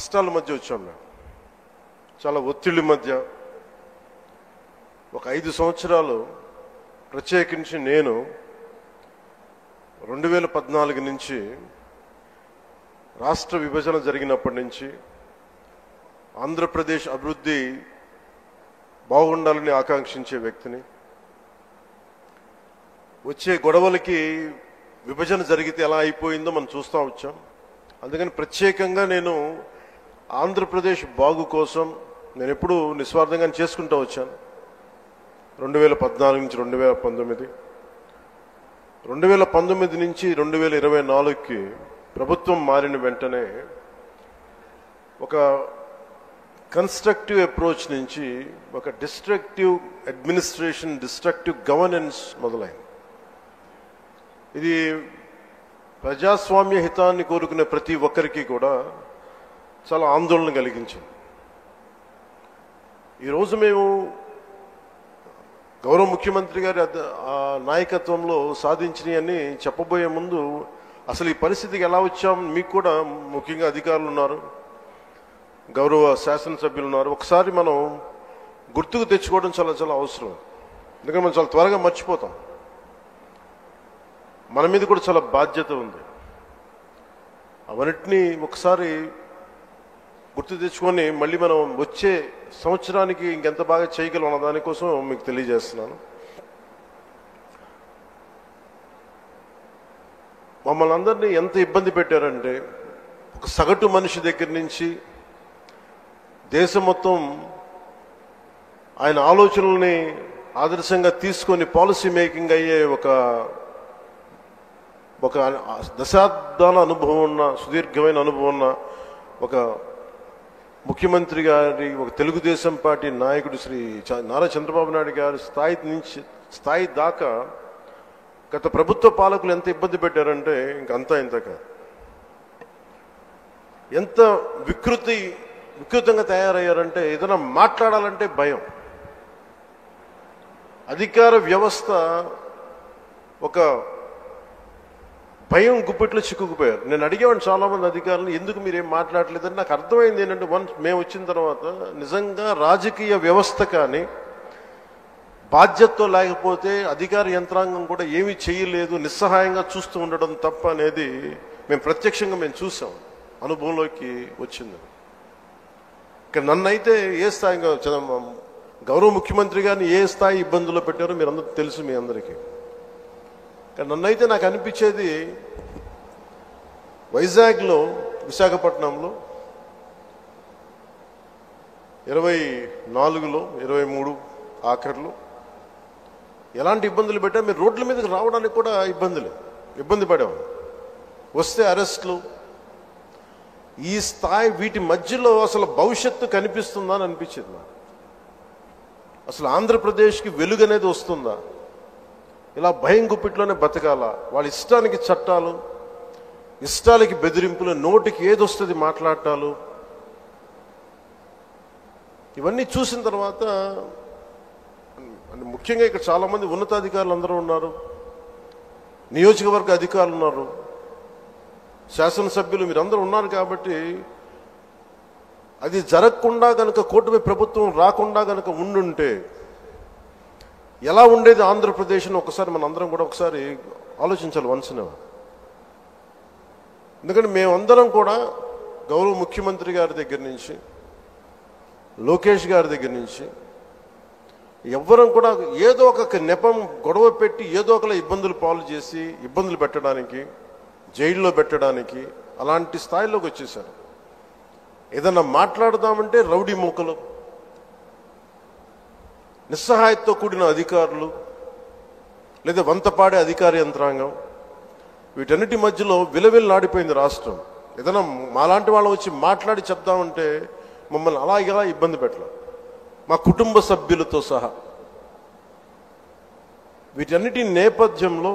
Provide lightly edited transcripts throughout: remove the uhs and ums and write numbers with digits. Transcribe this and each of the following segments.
కష్టాల మధ్య వచ్చాం మేము, చాలా ఒత్తిళ్ళ మధ్య. ఒక 5 సంవత్సరాలు ప్రత్యేకించి నేను 2014 నుంచి రాష్ట్ర విభజన జరిగినప్పటి నుంచి ఆంధ్రప్రదేశ్ అభివృద్ధి బాగుండాలని ఆకాంక్షించే వ్యక్తిని. వచ్చే గొడవలకి విభజన జరిగితే ఎలా అయిపోయిందో మనం చూస్తూ వచ్చాం. అందుకని ప్రత్యేకంగా నేను ఆంధ్రప్రదేశ్ బాగు కోసం నేను ఎప్పుడూ నిస్వార్థంగా చేసుకుంటూ వచ్చాను. 2014 నుంచి 2019, 2019 నుంచి 2024కి ప్రభుత్వం మారిన వెంటనే ఒక కన్స్ట్రక్టివ్ అప్రోచ్ నుంచి ఒక డిస్ట్రక్టివ్ అడ్మినిస్ట్రేషన్, డిస్ట్రక్టివ్ గవర్నెన్స్ మొదలైంది. ఇది ప్రజాస్వామ్య హితాన్ని కోరుకునే ప్రతి ఒక్కరికి కూడా చాలా ఆందోళన కలిగించింది. ఈరోజు మేము గౌరవ ముఖ్యమంత్రి గారి నాయకత్వంలో సాధించినవన్నీ చెప్పబోయే ముందు అసలు ఈ పరిస్థితికి ఎలా వచ్చాం, మీకు కూడా ముఖ్యంగా అధికారులు ఉన్నారు, గౌరవ శాసనసభ్యులు ఉన్నారు, ఒకసారి మనం గుర్తుకు తెచ్చుకోవడం చాలా చాలా అవసరం. ఎందుకంటే మనం చాలా త్వరగా మర్చిపోతాం. మన మీద కూడా చాలా బాధ్యత ఉంది. అవన్నిటినీ ఒకసారి గుర్తు తెచ్చుకొని మళ్ళీ మనం వచ్చే సంవత్సరానికి ఇంకెంత బాగా చేయగలం అన్న దానికోసం మీకు తెలియజేస్తున్నాను. మమ్మల్ని అందరినీ ఎంత ఇబ్బంది పెట్టారంటే, ఒక సగటు మనిషి దగ్గర నుంచి దేశం మొత్తం ఆయన ఆలోచనల్ని ఆదర్శంగా తీసుకొని పాలసీ మేకింగ్ అయ్యే ఒక దశాబ్దాల అనుభవం ఉన్న, సుదీర్ఘమైన అనుభవం ఉన్న ఒక ముఖ్యమంత్రి గారి, ఒక తెలుగుదేశం పార్టీ నాయకుడు శ్రీ నారా చంద్రబాబు నాయుడు గారి స్థాయి దాకా గత ప్రభుత్వ పాలకులు ఎంత ఇబ్బంది పెట్టారంటే ఇంకంతా ఇంత కాదు. ఎంత వికృతంగా తయారయ్యారంటే ఏదైనా మాట్లాడాలంటే భయం. అధికార వ్యవస్థ ఒక భయం గుప్పిట్లో చిక్కుకుపోయారు. నేను అడిగేవాడిని చాలామంది అధికారులు, ఎందుకు మీరేం మాట్లాడలేదని. నాకు అర్థమైంది ఏంటంటే, మేము వచ్చిన తర్వాత నిజంగా రాజకీయ వ్యవస్థ కానీ బాధ్యతతో లేకపోతే అధికార యంత్రాంగం కూడా ఏమీ చేయలేదు, నిస్సహాయంగా చూస్తూ ఉండడం తప్ప అనేది మేము ప్రత్యక్షంగా చూసాం, అనుభవంలోకి వచ్చింది. ఇక నన్నైతే ఏ స్థాయిగా గౌరవ ముఖ్యమంత్రి గారిని ఏ స్థాయి ఇబ్బందుల్లో పెట్టారో మీరందరూ తెలుసు మీ అందరికీ. కానీ నన్నైతే నాకు అనిపించేది, వైజాగ్లో, విశాఖపట్నంలో 24లో 23 ఆఖర్లో ఎలాంటి ఇబ్బందులు పెట్టా, మీరు రోడ్ల మీదకి రావడానికి కూడా ఇబ్బంది పడేవాళ్ళు. వస్తే అరెస్టులు. ఈ స్థాయి వీటి మధ్యలో అసలు భవిష్యత్తు కనిపిస్తుందా అని అనిపించింది నాకు. అసలు ఆంధ్రప్రదేశ్కి వెలుగు అనేది వస్తుందా? ఇలా భయం గుప్పిట్లోనే బతకాల? వాళ్ళ ఇష్టానికి చట్టాలు, ఇష్టాలకి బెదిరింపులు, నోటికి ఏదొస్తుంది మాట్లాడటాలు, ఇవన్నీ చూసిన తర్వాత ముఖ్యంగా ఇక్కడ చాలామంది ఉన్నతాధికారులు అందరూ ఉన్నారు, నియోజకవర్గ అధికారులు ఉన్నారు, శాసనసభ్యులు మీరందరూ ఉన్నారు. కాబట్టి అది జరగకుండా కనుక, కూటమి ప్రభుత్వం రాకుండా కనుక ఉండుంటే ఎలా ఉండేది ఆంధ్రప్రదేశ్ని ఒకసారి మన అందరం కూడా ఒకసారి ఆలోచించాలి వన్స్నే. ఎందుకంటే మేమందరం కూడా గౌరవ ముఖ్యమంత్రి గారి దగ్గర నుంచి, లోకేష్ గారి దగ్గర నుంచి ఎవ్వరం కూడా ఏదో ఒక నెపం గొడవ పెట్టి ఏదో ఒకలా ఇబ్బందులు పాలు చేసి, ఇబ్బందులు పెట్టడానికి, జైల్లో పెట్టడానికి అలాంటి స్థాయిలోకి వచ్చేసారు. ఏదన్నా మాట్లాడదామంటే రౌడీ మూకలు, నిస్సహాయతతో కూడిన అధికారులు, లేదా వంతపాడే అధికార యంత్రాంగం, వీటన్నిటి మధ్యలో విలవిల్లాడిపోయింది రాష్ట్రం. ఏదైనా మాలాంటి వాళ్ళు వచ్చి మాట్లాడి చెప్దామంటే మమ్మల్ని అలా ఇలా ఇబ్బంది పెట్టాలి, మా కుటుంబ సభ్యులతో సహా. వీటన్నిటి నేపథ్యంలో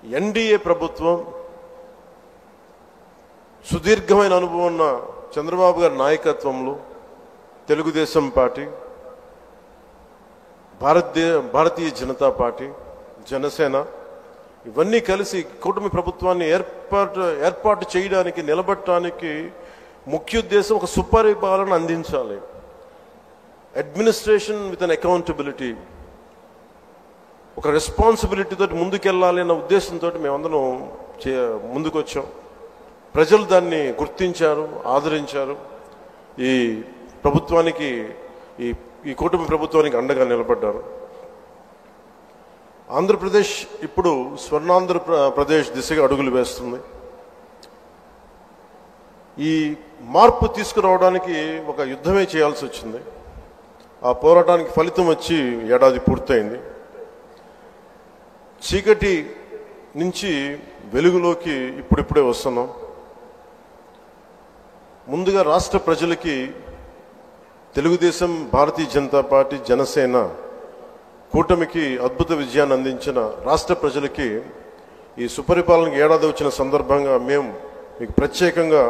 ఎన్డీఏ ప్రభుత్వం, సుదీర్ఘమైన అనుభవం ఉన్న చంద్రబాబు గారి నాయకత్వంలో తెలుగుదేశం పార్టీ, భారతీయ జనతా పార్టీ, జనసేన ఇవన్నీ కలిసి కూటమి ప్రభుత్వాన్ని ఏర్పాటు చేయడానికి, నిలబెట్టడానికి ముఖ్య ఉద్దేశం ఒక సుపరిపాలన అందించాలి, అడ్మినిస్ట్రేషన్ విత్ అన్ అకౌంటబిలిటీ, ఒక రెస్పాన్సిబిలిటీ తోటి ముందుకెళ్ళాలి అన్న ఉద్దేశంతో మేమందరం ముందుకు వచ్చాం. ప్రజలు దాన్ని గుర్తించారు, ఆదరించారు. ఈ ప్రభుత్వానికి ఈ కూటమి ప్రభుత్వానికి అండగా నిలబడ్డారు. ఆంధ్రప్రదేశ్ ఇప్పుడు స్వర్ణాంధ్రప్రదేశ్ దిశగా అడుగులు వేస్తుంది. ఈ మార్పు తీసుకురావడానికి ఒక యుద్ధమే చేయాల్సి వచ్చింది. ఆ పోరాటానికి ఫలితం వచ్చి ఏడాది పూర్తయింది. చీకటి నుంచి వెలుగులోకి ఇప్పుడిప్పుడే వస్తున్నాం. ముందుగా రాష్ట్ర ప్రజలకి తెలుగుదేశం, భారతీయ జనతా పార్టీ, జనసేన కూటమికి అద్భుత విజయాన్ని అందించిన రాష్ట్ర ప్రజలకి ఈ సుపరిపాలనకి ఏడాది వచ్చిన సందర్భంగా మేము మీకు ప్రత్యేకంగా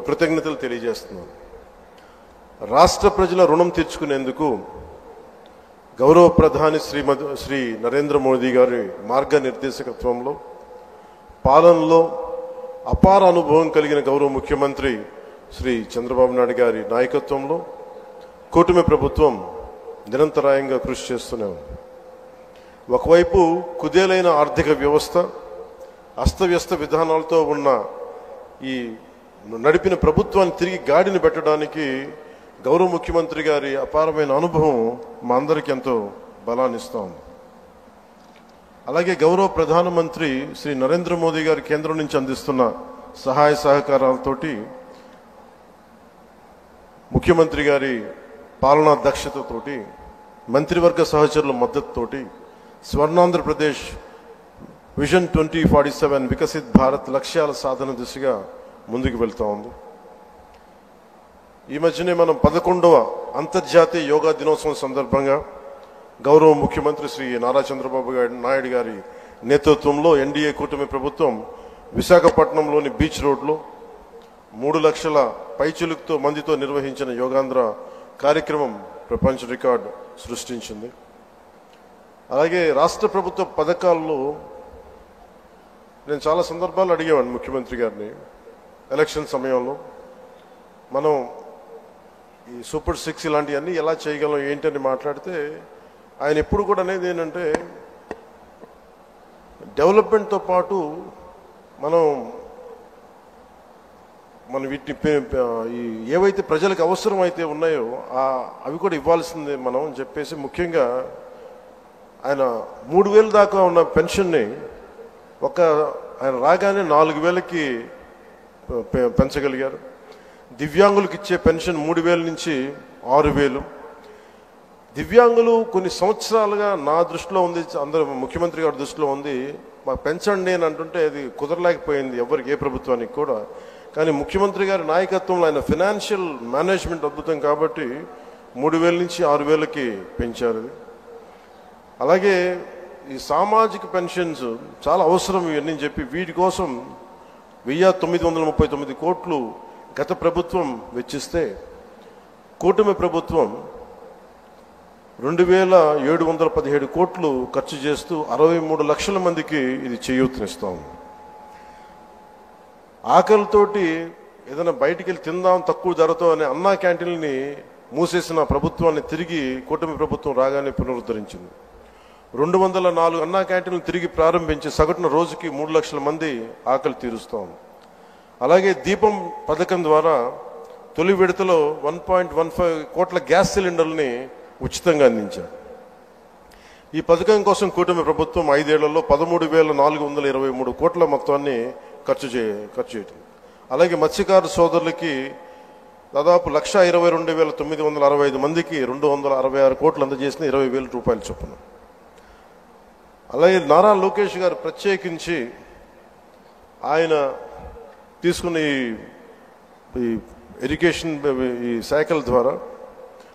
కృతజ్ఞతలు తెలియజేస్తున్నాం. రాష్ట్ర ప్రజల రుణం తీర్చుకునేందుకు గౌరవ ప్రధాని శ్రీ నరేంద్ర మోదీ గారి మార్గనిర్దేశకత్వంలో, పాలనలో అపార అనుభవం కలిగిన గౌరవ ముఖ్యమంత్రి శ్రీ చంద్రబాబు నాయుడు గారి నాయకత్వంలో కూటమి ప్రభుత్వం నిరంతరాయంగా కృషి చేస్తూనే ఉంది. ఒకవైపు కుదేలైన ఆర్థిక వ్యవస్థ, అస్తవ్యస్త విధానాలతో ఉన్న ఈ నడిపిన ప్రభుత్వాన్ని తిరిగి గాడిని పెట్టడానికి గౌరవ ముఖ్యమంత్రి గారి అపారమైన అనుభవం మా అందరికీ ఎంతో బలాన్ని ఇస్తూ ఉంది. అలాగే గౌరవ ప్రధానమంత్రి శ్రీ నరేంద్ర మోదీ గారి కేంద్రం నుంచి అందిస్తున్న సహాయ సహకారాలతోటి, ముఖ్యమంత్రి గారి పాలనా దక్షతతోటి, మంత్రివర్గ సహచరుల మద్దతుతోటి స్వర్ణాంధ్రప్రదేశ్ విజన్ 2047 వికసిత్ భారత్ లక్ష్యాల సాధన దిశగా ముందుకు వెళ్తూ ఉంది. ఈ మధ్యనే మనం 11వ అంతర్జాతీయ యోగా దినోత్సవం సందర్భంగా గౌరవ ముఖ్యమంత్రి శ్రీ నారా చంద్రబాబు నాయుడు గారి నేతృత్వంలో ఎన్డీఏ కూటమి ప్రభుత్వం విశాఖపట్నంలోని బీచ్ రోడ్లో 3 లక్షల పైచిలుకుతో మందితో నిర్వహించిన యోగాంధ్ర కార్యక్రమం ప్రపంచ రికార్డు సృష్టించింది. అలాగే రాష్ట్ర ప్రభుత్వ పథకాల్లో నేను చాలా సందర్భాలు అడిగేవాడిని ముఖ్యమంత్రి గారిని. ఎలక్షన్ సమయంలో మనం ఈ సూపర్ 6 ఇలాంటివన్నీ ఎలా చేయగలం ఏంటని మాట్లాడితే ఆయన ఎప్పుడు కూడా అనేది ఏంటంటే, డెవలప్మెంట్తో పాటు మనం వీటిని ఏవైతే ప్రజలకు అవసరమైతే ఉన్నాయో అవి కూడా ఇవ్వాల్సిందే మనం అని చెప్పేసి, ముఖ్యంగా ఆయన 3,000 దాకా ఉన్న పెన్షన్ని ఆయన రాగానే 4,000కి పెంచగలిగారు. దివ్యాంగులకు ఇచ్చే పెన్షన్ 3,000 నుంచి 6,000. దివ్యాంగులు కొన్ని సంవత్సరాలుగా నా దృష్టిలో ఉంది, అందరూ ముఖ్యమంత్రి గారి దృష్టిలో ఉంది, మాకు పెంచండి అని అంటుంటే అది కుదరలేకపోయింది ఎవరికి, ఏ ప్రభుత్వానికి కూడా. కానీ ముఖ్యమంత్రి గారి నాయకత్వంలో ఆయన ఫైనాన్షియల్ మేనేజ్మెంట్ అద్భుతం కాబట్టి 3,000 నుంచి 6,000కి పెంచారు. అలాగే ఈ సామాజిక పెన్షన్స్ చాలా అవసరం ఇవన్నీ చెప్పి వీటి కోసం 1,939 కోట్లు గత ప్రభుత్వం వెచ్చిస్తే, కూటమి ప్రభుత్వం 2,717 కోట్లు ఖర్చు చేస్తూ 63 లక్షల మందికి ఇది చేయూతనిస్తాం. ఆకలితోటి ఏదైనా బయటికి వెళ్ళి తిందాం తక్కువ ధరతో అనే అన్నా క్యాంటీన్ని మూసేసిన ప్రభుత్వాన్ని తిరిగి కూటమి ప్రభుత్వం రాగానే పునరుద్ధరించింది. 204 అన్నా క్యాంటీన్లు తిరిగి ప్రారంభించి సగటున రోజుకి 3 లక్షల మంది ఆకలి తీరుస్తాం. అలాగే దీపం పథకం ద్వారా తొలి విడతలో 1.15 కోట్ల గ్యాస్ సిలిండర్ని ఉచితంగా అందించారు. ఈ పథకం కోసం కూటమి ప్రభుత్వం 5 ఏళ్లలో 13,423 కోట్ల మొత్తాన్ని ఖర్చు చేయటం. అలాగే మత్స్యకారు సోదరులకి దాదాపు 1,22,965 మందికి 266 కోట్లు అందజేసిన 20,000 రూపాయలు చొప్పున. అలాగే నారా లోకేష్ గారు ప్రత్యేకించి ఆయన తీసుకున్న ఈ ఎడ్యుకేషన్ ఈ శాఖల ద్వారా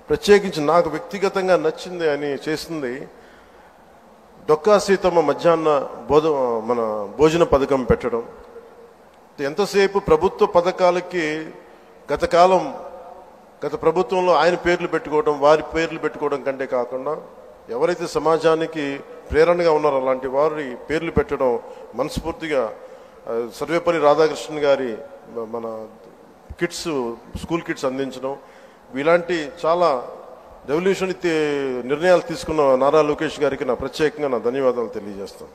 ప్రత్యేకించి నాకు వ్యక్తిగతంగా నచ్చింది అని చేసింది, డొక్కా సీతమ్మ మధ్యాహ్న భోజన పథకం పెట్టడం. ఎంతసేపు ప్రభుత్వ పథకాలకి గత ప్రభుత్వంలో ఆయన పేర్లు పెట్టుకోవడం, వారి పేర్లు పెట్టుకోవడం కంటే కాకుండా ఎవరైతే సమాజానికి ప్రేరణగా ఉన్నారో అలాంటి వారి పేర్లు పెట్టడం మనస్ఫూర్తిగా సర్వేపల్లి రాధాకృష్ణన్ గారి మన కిట్స్, స్కూల్ కిట్స్ అందించడం, ఇలాంటి చాలా రెవల్యూషన్ నిర్ణయాలు తీసుకున్న నారా లోకేష్ గారికి నా ప్రత్యేకంగా నా ధన్యవాదాలు తెలియజేస్తాను.